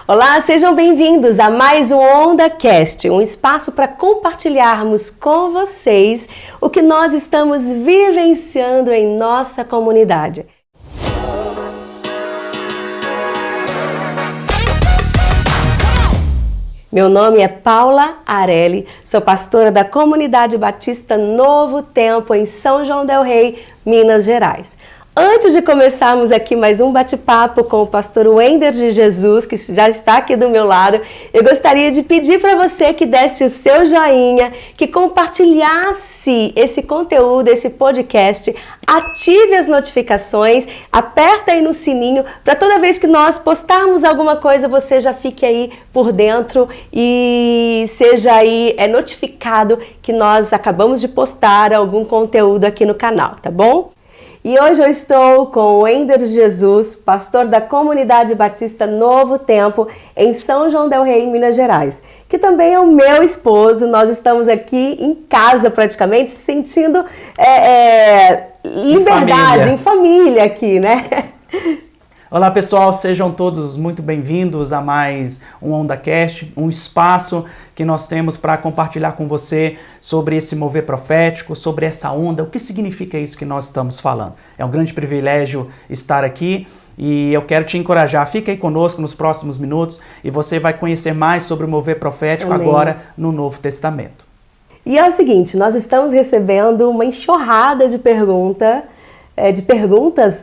Olá, sejam bem-vindos a mais um OndaCast, um espaço para compartilharmos com vocês o que nós estamos vivenciando em nossa comunidade. Meu nome é Paula Arelli, sou pastora da Comunidade Batista Novo Tempo em São João del Rei, Minas Gerais. Antes de começarmos aqui mais um bate-papo com o pastor Wender de Jesus, que já está aqui do meu lado, eu gostaria de pedir para você que desse o seu joinha, que compartilhasse esse conteúdo, esse podcast, ative as notificações, aperta aí no sininho, para toda vez que nós postarmos alguma coisa, você já fique aí por dentro e seja aí notificado que nós acabamos de postar algum conteúdo aqui no canal, tá bom? E hoje eu estou com o Wender de Jesus, pastor da Comunidade Batista Novo Tempo, em São João del Rei, Minas Gerais, que também é o meu esposo. Nós estamos aqui em casa praticamente, se sentindo liberdade, em família aqui, né? Olá pessoal, sejam todos muito bem-vindos a mais um OndaCast, um espaço que nós temos para compartilhar com você sobre esse mover profético, sobre essa onda, o que significa isso que nós estamos falando. É um grande privilégio estar aqui e eu quero te encorajar, fica aí conosco nos próximos minutos e você vai conhecer mais sobre o mover profético. Amém. Agora no Novo Testamento. E é o seguinte, nós estamos recebendo uma enxurrada de perguntas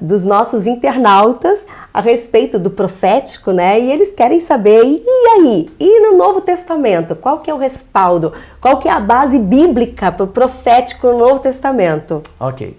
dos nossos internautas a respeito do profético, né? E eles querem saber, e aí? E no Novo Testamento? Qual que é o respaldo? Qual que é a base bíblica para o profético no Novo Testamento? Ok.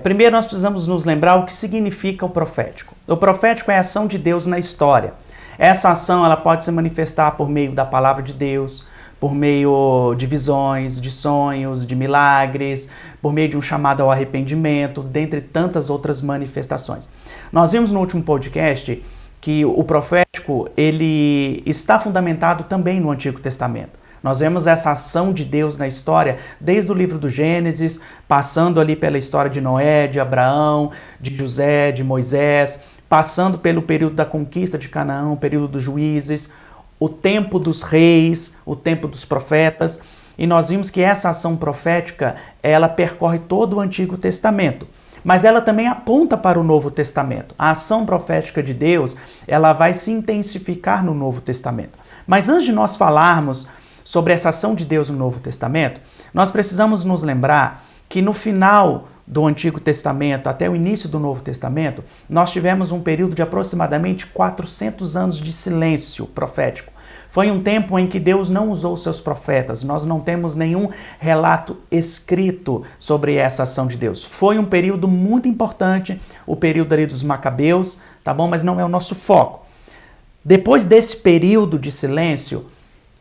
Primeiro nós precisamos nos lembrar o que significa o profético. O profético é a ação de Deus na história. Essa ação ela pode se manifestar por meio da palavra de Deus, por meio de visões, de sonhos, de milagres, por meio de um chamado ao arrependimento, dentre tantas outras manifestações. Nós vimos no último podcast que o profético ele está fundamentado também no Antigo Testamento. Nós vemos essa ação de Deus na história, desde o livro do Gênesis, passando ali pela história de Noé, de Abraão, de José, de Moisés, passando pelo período da conquista de Canaã, o período dos juízes, o tempo dos reis, o tempo dos profetas, e nós vimos que essa ação profética, ela percorre todo o Antigo Testamento, mas ela também aponta para o Novo Testamento. A ação profética de Deus, ela vai se intensificar no Novo Testamento. Mas antes de nós falarmos sobre essa ação de Deus no Novo Testamento, nós precisamos nos lembrar que no final do Antigo Testamento até o início do Novo Testamento, nós tivemos um período de aproximadamente 400 anos de silêncio profético. Foi um tempo em que Deus não usou seus profetas, nós não temos nenhum relato escrito sobre essa ação de Deus. Foi um período muito importante, o período ali dos Macabeus, tá bom? Mas não é o nosso foco. Depois desse período de silêncio,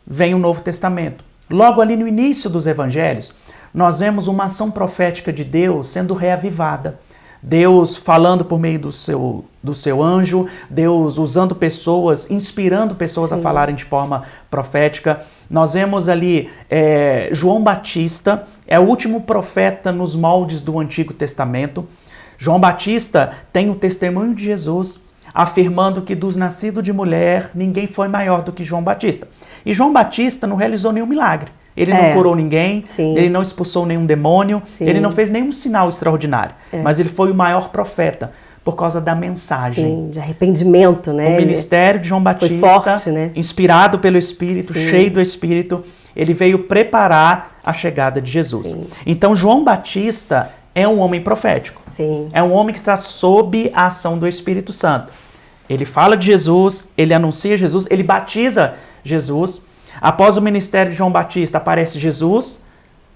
vem o Novo Testamento. Logo ali no início dos Evangelhos, nós vemos uma ação profética de Deus sendo reavivada. Deus falando por meio do seu anjo, Deus usando pessoas, inspirando pessoas Sim. a falarem de forma profética. Nós vemos ali João Batista, é o último profeta nos moldes do Antigo Testamento. João Batista tem o testemunho de Jesus, afirmando que dos nascidos de mulher, ninguém foi maior do que João Batista. E João Batista não realizou nenhum milagre. Ele não curou ninguém, Sim. ele não expulsou nenhum demônio, Sim. ele não fez nenhum sinal extraordinário. Mas ele foi o maior profeta por causa da mensagem. Sim, de arrependimento, né? O ministério de João Batista, foi forte, né? Inspirado pelo Espírito, Sim. cheio do Espírito, ele veio preparar a chegada de Jesus. Sim. Então João Batista é um homem profético. Sim. É um homem que está sob a ação do Espírito Santo. Ele fala de Jesus, ele anuncia Jesus, ele batiza Jesus. Após o ministério de João Batista, aparece Jesus,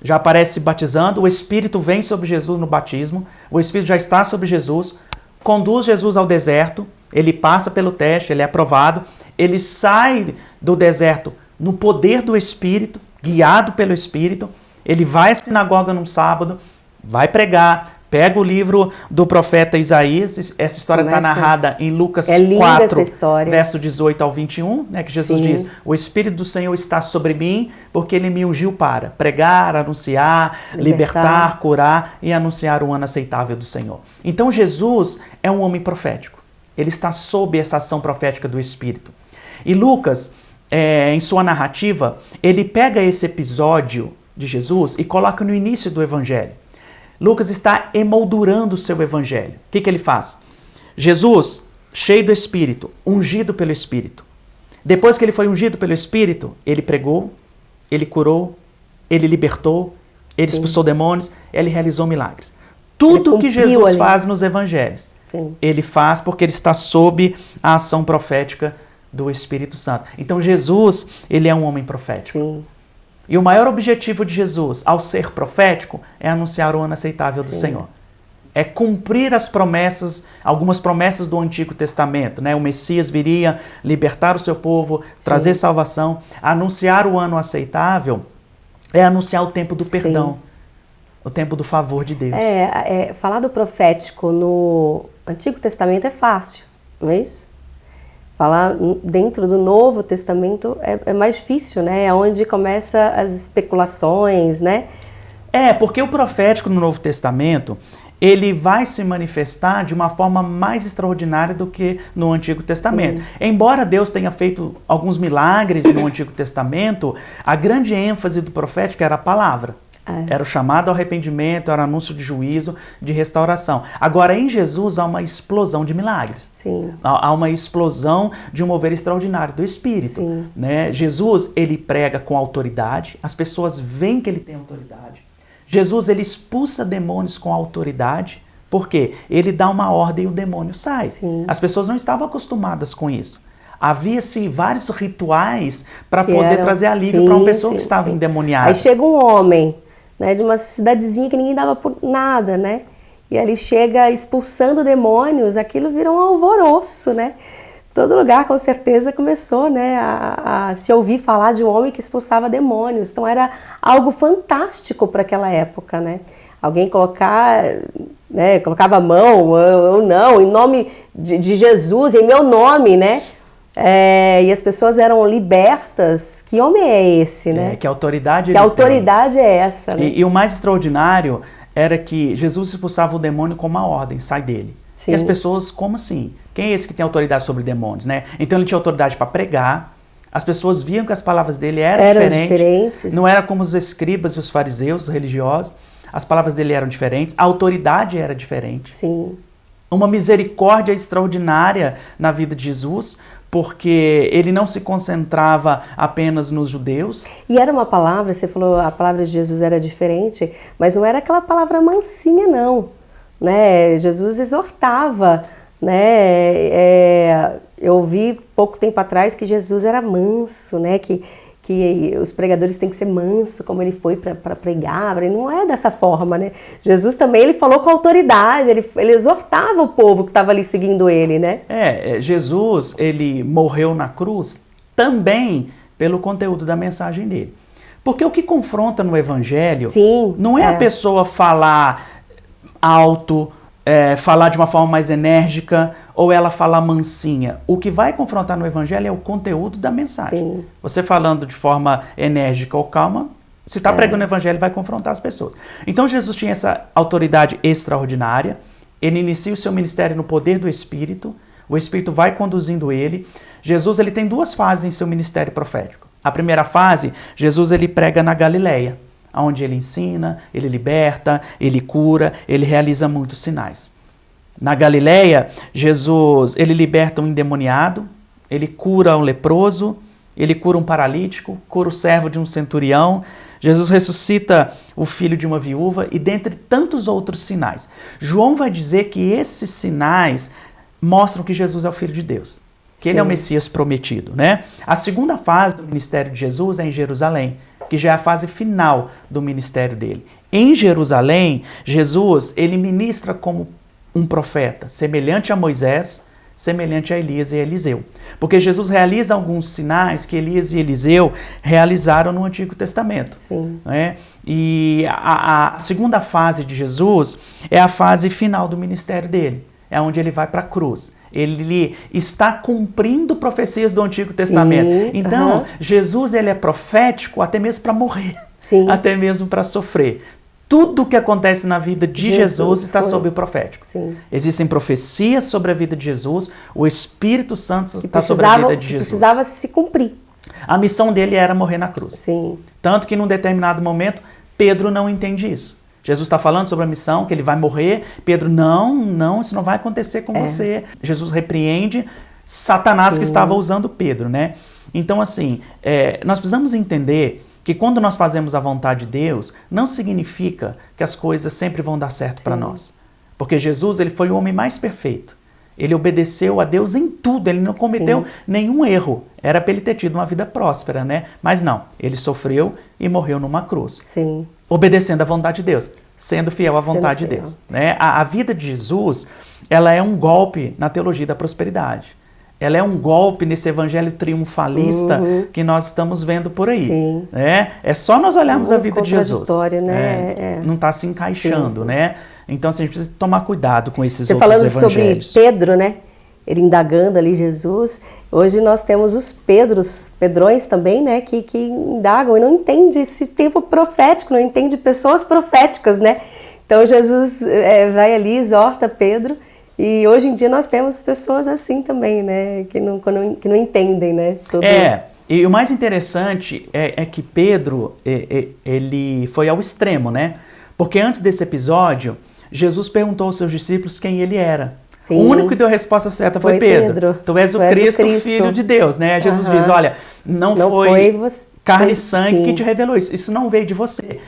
já aparece batizando, o Espírito vem sobre Jesus no batismo, o Espírito já está sobre Jesus, conduz Jesus ao deserto, ele passa pelo teste, ele é aprovado, ele sai do deserto no poder do Espírito, guiado pelo Espírito, ele vai à sinagoga num sábado, vai pregar, pega o livro do profeta Isaías, essa história está narrada em Lucas 4, verso 18 ao 21, né, que Jesus Sim. diz, o Espírito do Senhor está sobre mim, porque Ele me ungiu para pregar, anunciar, libertar, curar e anunciar o ano aceitável do Senhor. Então Jesus é um homem profético, ele está sob essa ação profética do Espírito. E Lucas, em sua narrativa, ele pega esse episódio de Jesus e coloca no início do evangelho. Lucas está emoldurando o seu evangelho. O que ele faz? Jesus, cheio do Espírito, ungido pelo Espírito. Depois que ele foi ungido pelo Espírito, ele pregou, ele curou, ele libertou, ele expulsou demônios, ele realizou milagres. Tudo que Jesus faz nos evangelhos, ele faz porque ele está sob a ação profética do Espírito Santo. Então Jesus, ele é um homem profético. Sim. E o maior objetivo de Jesus, ao ser profético, é anunciar o ano aceitável do Senhor. É cumprir as promessas, algumas promessas do Antigo Testamento, né? O Messias viria libertar o seu povo, trazer salvação. Anunciar o ano aceitável é anunciar o tempo do perdão, o tempo do favor de Deus. Falar do profético no Antigo Testamento é fácil, não é isso? Falar dentro do Novo Testamento é mais difícil, né? É onde começam as especulações, né? Porque o profético no Novo Testamento, ele vai se manifestar de uma forma mais extraordinária do que no Antigo Testamento. Embora Deus tenha feito alguns milagres no Antigo Testamento, a grande ênfase do profético era a palavra. Era o chamado ao arrependimento, era o anúncio de juízo, de restauração. Agora, em Jesus, há uma explosão de milagres. Há uma explosão de um mover extraordinário do Espírito. Né? Jesus, ele prega com autoridade, as pessoas veem que ele tem autoridade. Jesus, ele expulsa demônios com autoridade, porque ele dá uma ordem e o demônio sai. As pessoas não estavam acostumadas com isso. Havia-se vários rituais para poder trazer alívio para uma pessoa que estava endemoniada. Aí chega um homem, né, de uma cidadezinha que ninguém dava por nada, né? E ele chega expulsando demônios, aquilo vira um alvoroço, né? Todo lugar, com certeza, começou, né, a se ouvir falar de um homem que expulsava demônios. Então era algo fantástico para aquela época, né? Alguém colocava a mão, ou não, em nome de Jesus, em meu nome, né? E as pessoas eram libertas. Que homem é esse, né? Que autoridade Que autoridade é essa, né? E o mais extraordinário era que Jesus expulsava o demônio com uma ordem, sai dele. E as pessoas, como assim? Quem é esse que tem autoridade sobre demônios, né? Então ele tinha autoridade para pregar, as pessoas viam que as palavras dele eram diferentes. Não era como os escribas e os fariseus, os religiosos. As palavras dele eram diferentes, a autoridade era diferente. Uma misericórdia extraordinária na vida de Jesus, porque ele não se concentrava apenas nos judeus. E era uma palavra, você falou, a palavra de Jesus era diferente, mas não era aquela palavra mansinha, não. Né? Jesus exortava, né? Eu ouvi pouco tempo atrás que Jesus era manso, né? Que os pregadores têm que ser manso, como ele foi para pregar. Não é dessa forma, né? Jesus também, ele falou com autoridade, ele exortava o povo que estava ali seguindo ele, né? Jesus, ele morreu na cruz também pelo conteúdo da mensagem dele. Porque o que confronta no evangelho não é a pessoa falar alto, falar de uma forma mais enérgica, ou ela falar mansinha. O que vai confrontar no evangelho é o conteúdo da mensagem. Você falando de forma enérgica ou calma, se está pregando o evangelho, vai confrontar as pessoas. Então Jesus tinha essa autoridade extraordinária, ele inicia o seu ministério no poder do Espírito, o Espírito vai conduzindo ele. Jesus, ele tem duas fases em seu ministério profético. A primeira fase, Jesus, ele prega na Galileia, onde ele ensina, ele liberta, ele cura, ele realiza muitos sinais. Na Galileia, Jesus, ele liberta um endemoniado, ele cura um leproso, ele cura um paralítico, cura o servo de um centurião, Jesus ressuscita o filho de uma viúva e dentre tantos outros sinais. João vai dizer que esses sinais mostram que Jesus é o Filho de Deus, que ele é o Messias prometido, né? A segunda fase do ministério de Jesus é em Jerusalém, que já é a fase final do ministério dele. Em Jerusalém, Jesus, ele ministra como um profeta, semelhante a Moisés, semelhante a Elias e Eliseu. Porque Jesus realiza alguns sinais que Elias e Eliseu realizaram no Antigo Testamento. Né? E a segunda fase de Jesus é a fase final do ministério dele. É onde ele vai para a cruz. Ele está cumprindo profecias do Antigo Testamento. Então, Jesus, ele é profético até mesmo para morrer, até mesmo para sofrer. Tudo que acontece na vida de Jesus está sob o profético. Sim. Existem profecias sobre a vida de Jesus, o Espírito Santo está sobre a vida de Jesus. Precisava se cumprir. A missão dele era morrer na cruz. Sim. Tanto que num determinado momento, Pedro não entende isso. Jesus está falando sobre a missão, que ele vai morrer. Pedro, não, isso não vai acontecer com você. Jesus repreende Satanás que estava usando Pedro, né? Então, assim, nós precisamos entender que quando nós fazemos a vontade de Deus, não significa que as coisas sempre vão dar certo para nós. Porque Jesus, ele foi o homem mais perfeito. Ele obedeceu a Deus em tudo, ele não cometeu nenhum erro. Era para ele ter tido uma vida próspera, né? Mas não, ele sofreu e morreu numa cruz. Sim. Obedecendo à vontade de Deus, sendo fiel à vontade de Deus. Né? A vida de Jesus, ela é um golpe na teologia da prosperidade. Ela é um golpe nesse evangelho triunfalista que nós estamos vendo por aí. Sim. Né? É só nós olharmos a vida de Jesus. Né? Não está se encaixando, né? Então, assim, a gente precisa tomar cuidado com esses Você outros falando evangelhos. sobre Pedro, né? Ele indagando ali Jesus. Hoje nós temos os Pedrões também, né? Que indagam e não entendem esse tempo profético, não entendem pessoas proféticas, né? Então Jesus vai ali, exorta Pedro. E hoje em dia nós temos pessoas assim também, né? Que não entendem, né? E o mais interessante é que Pedro, ele foi ao extremo, né? Porque antes desse episódio, Jesus perguntou aos seus discípulos quem ele era. Sim. O único que deu a resposta certa foi Pedro. Tu és o Cristo, Filho de Deus, né? Jesus diz, olha, não foi carne e sangue que te revelou isso. Isso não veio de você,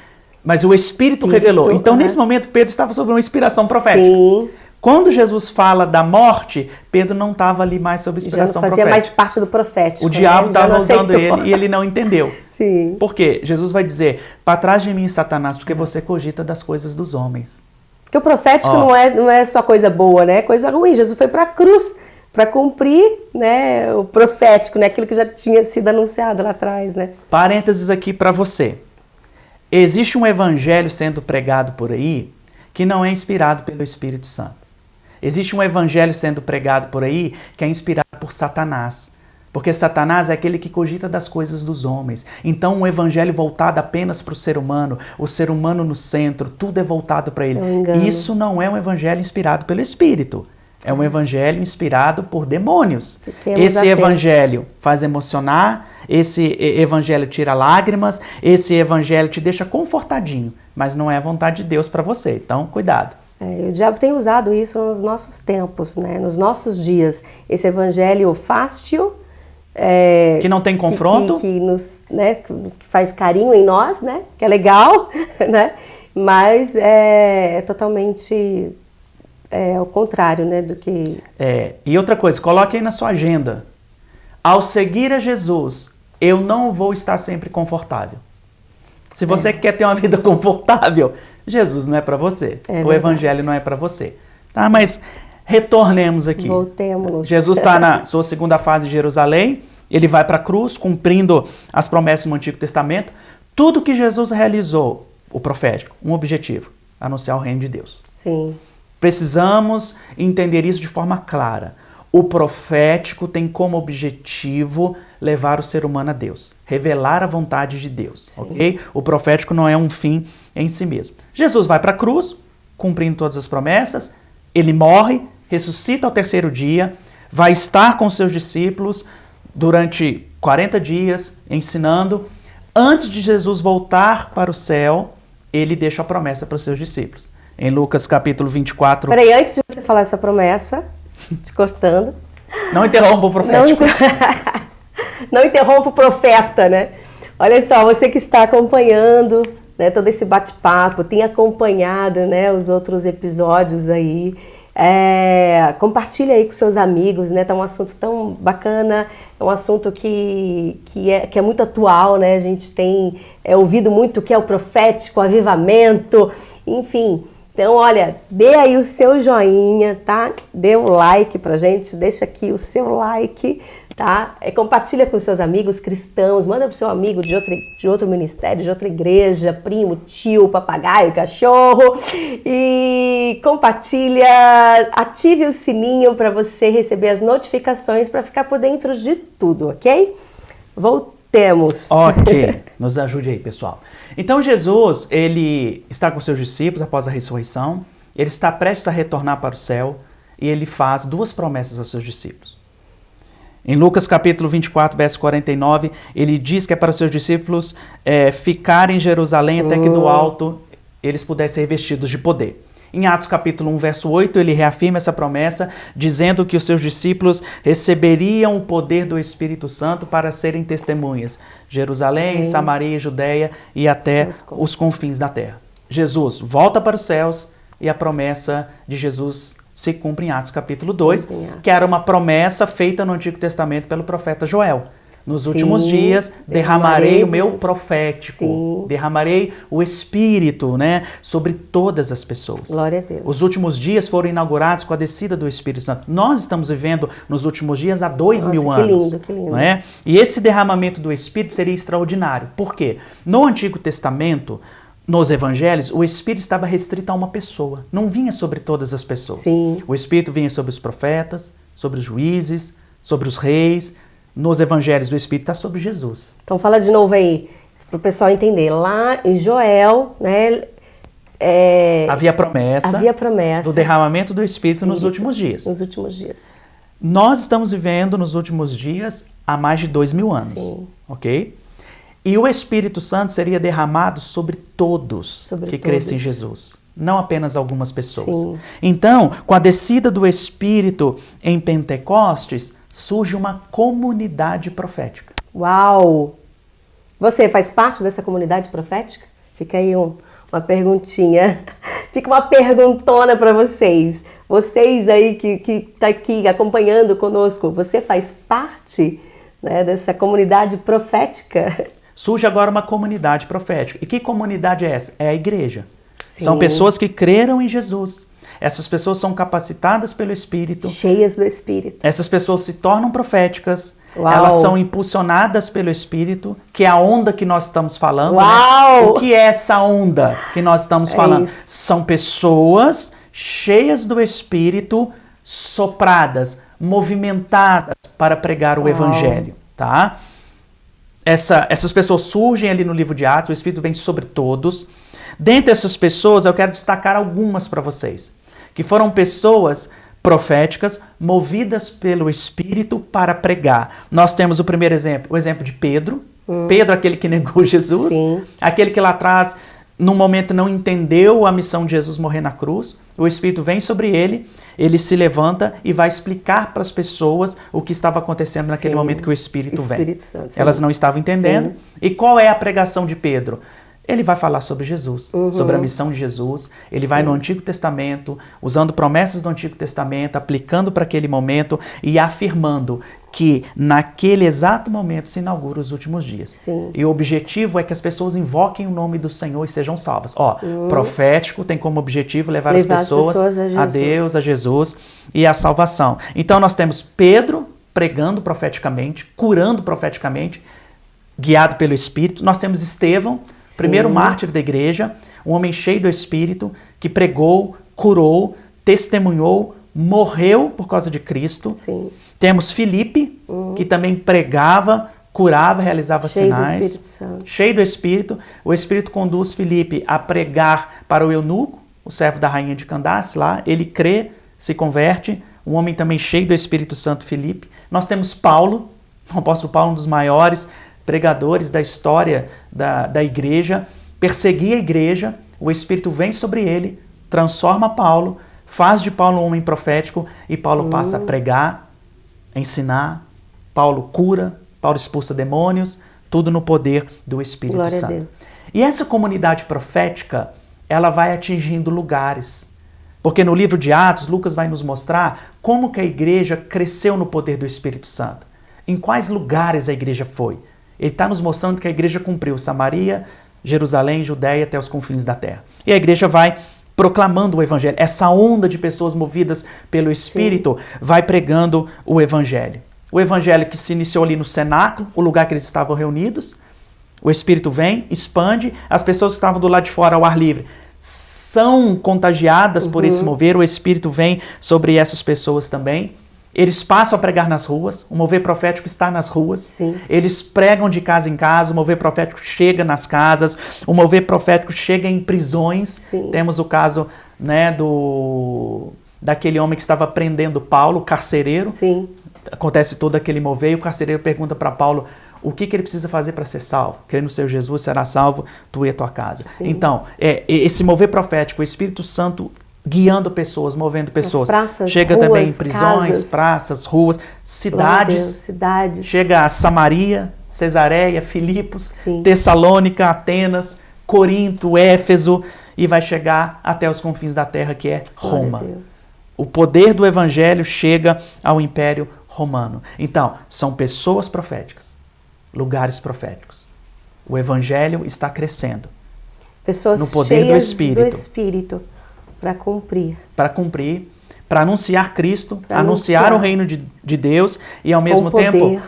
mas o Espírito revelou. Então, nesse momento, Pedro estava sob uma inspiração profética. Sim. Quando Jesus fala da morte, Pedro não estava ali mais sob inspiração profética. Já não fazia mais parte do profético. O diabo estava usando ele e ele não entendeu. Sim. Por quê? Jesus vai dizer, para trás de mim, Satanás, porque você cogita das coisas dos homens. Porque o profético não é só coisa boa, né? É coisa ruim. Jesus foi para a cruz para cumprir, né, o profético, né? Aquilo que já tinha sido anunciado lá atrás, né? Parênteses aqui para você. Existe um evangelho sendo pregado por aí que não é inspirado pelo Espírito Santo. Existe um evangelho sendo pregado por aí que é inspirado por Satanás. Porque Satanás é aquele que cogita das coisas dos homens. Então, um evangelho voltado apenas para o ser humano no centro, tudo é voltado para ele. Isso não é um evangelho inspirado pelo Espírito. É um evangelho inspirado por demônios. Esse evangelho faz emocionar, esse evangelho tira lágrimas, esse evangelho te deixa confortadinho, mas não é a vontade de Deus para você. Então, cuidado. O diabo tem usado isso nos nossos tempos, né? Nos nossos dias. Esse evangelho fácil, que não tem confronto, que nos, né, que faz carinho em nós, né? Que é legal, né? Mas é totalmente ao contrário, né? Do que. E outra coisa, coloque aí na sua agenda. Ao seguir a Jesus, eu não vou estar sempre confortável. Se você quer ter uma vida confortável, Jesus não é para você. O evangelho não é para você. Tá? Mas retornemos aqui. Voltemos. Jesus está na sua segunda fase de Jerusalém. Ele vai para a cruz, cumprindo as promessas do Antigo Testamento. Tudo que Jesus realizou, o profético, um objetivo: anunciar o reino de Deus. Sim. Precisamos entender isso de forma clara. O profético tem como objetivo levar o ser humano a Deus, revelar a vontade de Deus, ok? O profético não é um fim em si mesmo. Jesus vai para a cruz, cumprindo todas as promessas, ele morre, ressuscita ao terceiro dia, vai estar com seus discípulos durante 40 dias, ensinando. Antes de Jesus voltar para o céu, ele deixa a promessa para os seus discípulos. Em Lucas capítulo 24... Peraí, antes de você falar essa promessa, te cortando... Não interrompa o profético. Não interrompa o profeta, né? Olha só, você que está acompanhando, né, todo esse bate-papo, tem acompanhado, né, os outros episódios aí, compartilha aí com seus amigos, né? Tá um assunto tão bacana, é um assunto que é muito atual, né? A gente tem ouvido muito o que é o profético, o avivamento, enfim... Então, olha, dê aí o seu joinha, tá? Dê um like pra gente, deixa aqui o seu like, tá? Compartilha com seus amigos cristãos, manda pro seu amigo de outro ministério, de outra igreja, primo, tio, papagaio, cachorro. E compartilha, ative o sininho para você receber as notificações para ficar por dentro de tudo, ok? Voltamos. Temos. Ok, nos ajude aí, pessoal. Então Jesus, ele está com seus discípulos após a ressurreição, ele está prestes a retornar para o céu e ele faz duas promessas aos seus discípulos. Em Lucas capítulo 24, verso 49, ele diz que é para os seus discípulos ficarem em Jerusalém até que do alto eles pudessem ser revestidos de poder. Em Atos capítulo 1, verso 8, ele reafirma essa promessa, dizendo que os seus discípulos receberiam o poder do Espírito Santo para serem testemunhas. Jerusalém, Samaria, Judeia e até os confins da terra. Jesus volta para os céus e a promessa de Jesus se cumpre em Atos capítulo 2, que era uma promessa feita no Antigo Testamento pelo profeta Joel. Nos últimos dias derramarei o meu profético, derramarei o Espírito, né, sobre todas as pessoas. Glória a Deus. Os últimos dias foram inaugurados com a descida do Espírito Santo. Nós estamos vivendo nos últimos dias há 2000 anos. Que lindo, que lindo. Não é? E esse derramamento do Espírito seria extraordinário. Por quê? No Antigo Testamento, nos evangelhos, o Espírito estava restrito a uma pessoa. Não vinha sobre todas as pessoas. Sim. O Espírito vinha sobre os profetas, sobre os juízes, sobre os reis. Nos evangelhos, o Espírito está sobre Jesus. Então fala de novo aí, para o pessoal entender. Lá em Joel, né, havia promessa do derramamento do Espírito nos últimos dias. Nos últimos dias. Nós estamos vivendo nos últimos dias há mais de 2000 anos. Sim. Ok? E o Espírito Santo seria derramado sobre todos que crescem em Jesus. Não apenas algumas pessoas. Sim. Então, com a descida do Espírito em Pentecostes, surge uma comunidade profética. Uau! Você faz parte dessa comunidade profética? Fica aí uma perguntinha. Fica uma perguntona para vocês. Vocês aí que tá aqui acompanhando conosco, você faz parte, né, dessa comunidade profética? Surge agora uma comunidade profética. E que comunidade é essa? É a igreja. Sim. São pessoas que creram em Jesus. Essas pessoas são capacitadas pelo Espírito. Cheias do Espírito. Essas pessoas se tornam proféticas. Uau. Elas são impulsionadas pelo Espírito, que é a onda que nós estamos falando. Uau. Né? O que é essa onda que nós estamos falando? Isso. São pessoas cheias do Espírito, sopradas, movimentadas para pregar o Evangelho. Tá? Essas pessoas surgem ali no livro de Atos, o Espírito vem sobre todos. Dentre essas pessoas, eu quero destacar algumas para vocês, que foram pessoas proféticas, movidas pelo Espírito para pregar. Nós temos o primeiro exemplo, o exemplo de Pedro. Pedro, aquele que negou Jesus, Sim. aquele que lá atrás, num momento, não entendeu a missão de Jesus morrer na cruz. O Espírito vem sobre ele se levanta e vai explicar para as pessoas o que estava acontecendo naquele momento que o Espírito vem. Santo, elas não estavam entendendo. Sim. E qual é a pregação de Pedro? Ele vai falar sobre Jesus, sobre a missão de Jesus. Ele vai no Antigo Testamento, usando promessas do Antigo Testamento, aplicando para aquele momento e afirmando que naquele exato momento se inaugura os últimos dias. Sim. E o objetivo é que as pessoas invoquem o nome do Senhor e sejam salvas. Profético tem como objetivo levar as pessoas a Deus, a Jesus e a salvação. Então nós temos Pedro pregando profeticamente, curando profeticamente, guiado pelo Espírito. Nós temos Estevão, primeiro mártir da igreja, um homem cheio do Espírito, que pregou, curou, testemunhou, morreu por causa de Cristo. Sim. Temos Filipe, que também pregava, curava, realizava sinais. Cheio do Espírito Santo. Cheio do Espírito. O Espírito conduz Filipe a pregar para o eunuco, o servo da rainha de Candace lá. Ele crê, se converte. Um homem também cheio do Espírito Santo, Filipe. Nós temos Paulo, o apóstolo Paulo, um dos maiores pregadores da história da igreja, perseguia a igreja, o Espírito vem sobre ele, transforma Paulo, faz de Paulo um homem profético e Paulo passa a pregar, a ensinar, Paulo cura, Paulo expulsa demônios, tudo no poder do Espírito Glória Santo. a Deus. E essa comunidade profética, ela vai atingindo lugares. Porque no livro de Atos, Lucas vai nos mostrar como que a igreja cresceu no poder do Espírito Santo. Em quais lugares a igreja foi. Ele está nos mostrando que a igreja cumpriu Samaria, Jerusalém, Judeia, até os confins da terra. E a igreja vai proclamando o Evangelho. Essa onda de pessoas movidas pelo Espírito vai pregando o Evangelho. O Evangelho que se iniciou ali no cenáculo, o lugar que eles estavam reunidos. O Espírito vem, expande, as pessoas que estavam do lado de fora ao ar livre são contagiadas por esse mover, o Espírito vem sobre essas pessoas também. Eles passam a pregar nas ruas, o mover profético está nas ruas. Sim. Eles pregam de casa em casa, o mover profético chega nas casas, o mover profético chega em prisões. Sim. Temos o caso, né, daquele homem que estava prendendo Paulo, o carcereiro. Sim. Acontece todo aquele mover e o carcereiro pergunta para Paulo o que ele precisa fazer para ser salvo. Crê no Senhor Jesus, será salvo tu e a tua casa. Sim. Então, esse mover profético, o Espírito Santo guiando pessoas, movendo pessoas. Praças, chega ruas, também em prisões, casas, praças, ruas, cidades. Chega a Samaria, Cesareia, Filipos, Sim. Tessalônica, Atenas, Corinto, Éfeso e vai chegar até os confins da terra, que é Roma. O poder do evangelho chega ao Império Romano. Então, são pessoas proféticas, lugares proféticos. O evangelho está crescendo. Pessoas no poder cheias do Espírito. Para cumprir. Para cumprir, para anunciar Cristo, anunciar o reino de Deus e ao mesmo tempo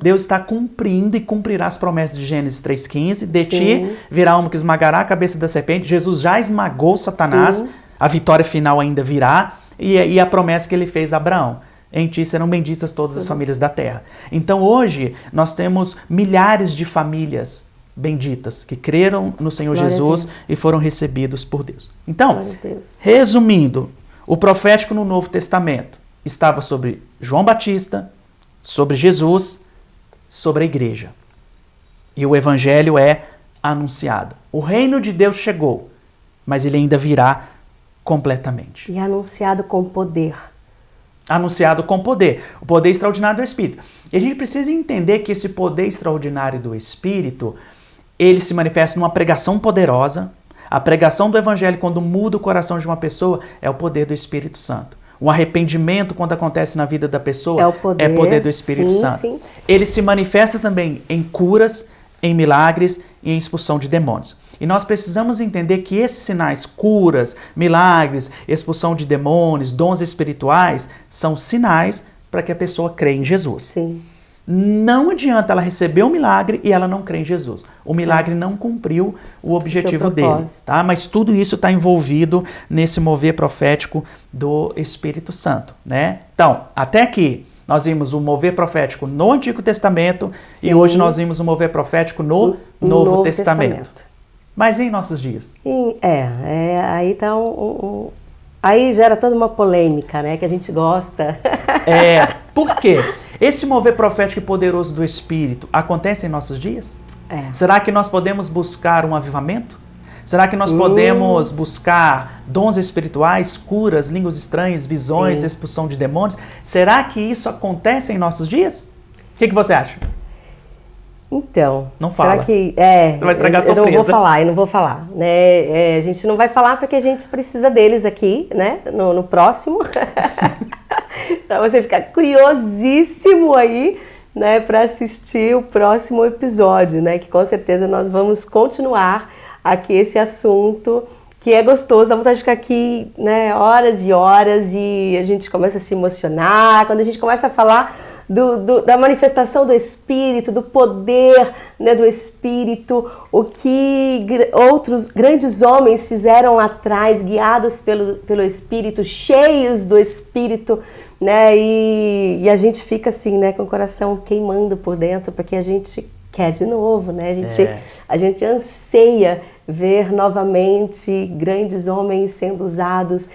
Deus está cumprindo e cumprirá as promessas de Gênesis 3,15. De ti virá um que esmagará a cabeça da serpente. Jesus já esmagou Satanás. Sim. A vitória final ainda virá. E a promessa que ele fez a Abraão. Em ti serão benditas todas as famílias da terra. Então hoje nós temos milhares de famílias benditas que creram no Senhor Jesus e foram recebidos por Deus. Então, resumindo, o profético no Novo Testamento estava sobre João Batista, sobre Jesus, sobre a igreja. E o evangelho é anunciado. O reino de Deus chegou, mas ele ainda virá completamente. E anunciado com poder. Anunciado com poder. O poder extraordinário do Espírito. E a gente precisa entender que esse poder extraordinário do Espírito, ele se manifesta numa pregação poderosa. A pregação do evangelho, quando muda o coração de uma pessoa, é o poder do Espírito Santo. O arrependimento, quando acontece na vida da pessoa, é poder do Espírito Santo. Sim. Ele se manifesta também em curas, em milagres e em expulsão de demônios. E nós precisamos entender que esses sinais, curas, milagres, expulsão de demônios, dons espirituais, são sinais para que a pessoa creia em Jesus. Sim. Não adianta ela receber o milagre e ela não crer em Jesus. O milagre não cumpriu o objetivo dele. Tá? Mas tudo isso está envolvido nesse mover profético do Espírito Santo. Né? Então, até aqui, nós vimos o mover profético no Antigo Testamento. Sim. E hoje nós vimos o mover profético no Novo Testamento. Mas e em nossos dias? Aí tá aí gera toda uma polêmica, né? Que a gente gosta. Por quê? Esse mover profético e poderoso do Espírito acontece em nossos dias? Será que nós podemos buscar um avivamento? Será que nós podemos buscar dons espirituais, curas, línguas estranhas, visões, expulsão de demônios? Será que isso acontece em nossos dias? O que você acha? Então, não fala. Será que vai estragar a surpresa. Eu não vou falar, né? A gente não vai falar porque a gente precisa deles aqui, né? No próximo, para você ficar curiosíssimo aí, né? Para assistir o próximo episódio, né? Que com certeza nós vamos continuar aqui esse assunto que é gostoso, dá vontade de ficar aqui, né? Horas e horas e a gente começa a se emocionar quando a gente começa a falar da manifestação do Espírito, do poder, né, do Espírito, o que outros grandes homens fizeram lá atrás, guiados pelo Espírito, cheios do Espírito, né, e a gente fica assim, né, com o coração queimando por dentro, porque a gente quer de novo, né, a gente anseia ver novamente grandes homens sendo usados,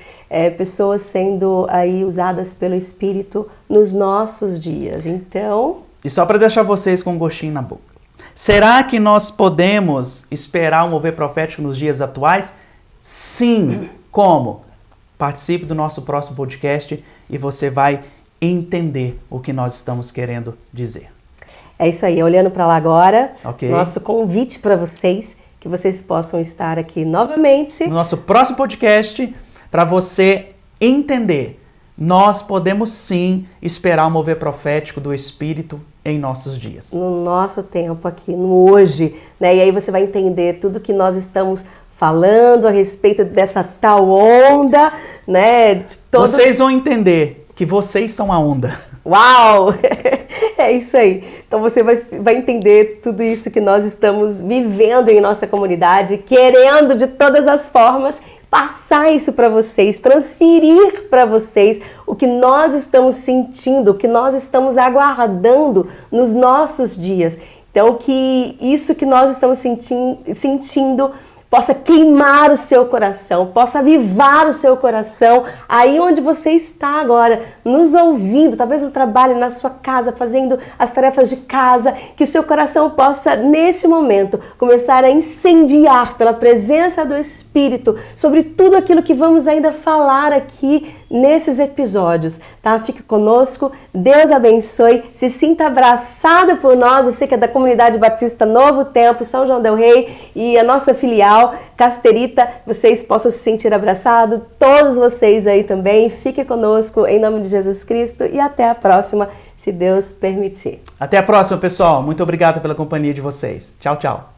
pessoas sendo aí usadas pelo Espírito nos nossos dias. Então... E só para deixar vocês com um gostinho na boca. Será que nós podemos esperar um mover profético nos dias atuais? Sim. Como? Participe do nosso próximo podcast e você vai entender o que nós estamos querendo dizer. É isso aí. Olhando para lá agora, okay. Nosso convite para vocês, que vocês possam estar aqui novamente. No nosso próximo podcast, para você entender, nós podemos sim esperar o mover profético do Espírito em nossos dias. No nosso tempo aqui, no hoje, né? E aí você vai entender tudo que nós estamos falando a respeito dessa tal onda, né? Vocês vão entender que vocês são a onda. Uau! É isso aí. Então você vai entender tudo isso que nós estamos vivendo em nossa comunidade, querendo de todas as formas passar isso para vocês, transferir para vocês o que nós estamos sentindo, o que nós estamos aguardando nos nossos dias. Então, que isso que nós estamos sentindo possa queimar o seu coração, possa avivar o seu coração aí onde você está agora, nos ouvindo, talvez no trabalho, na sua casa, fazendo as tarefas de casa, que o seu coração possa, neste momento, começar a incendiar pela presença do Espírito sobre tudo aquilo que vamos ainda falar aqui nesses episódios, tá? Fique conosco, Deus abençoe, se sinta abraçada por nós, você que é da Comunidade Batista Novo Tempo, São João del Rei e a nossa filial Casterita, vocês possam se sentir abraçados, todos vocês aí também, fique conosco em nome de Jesus Cristo e até a próxima, se Deus permitir. Até a próxima, pessoal, muito obrigado pela companhia de vocês. Tchau, tchau.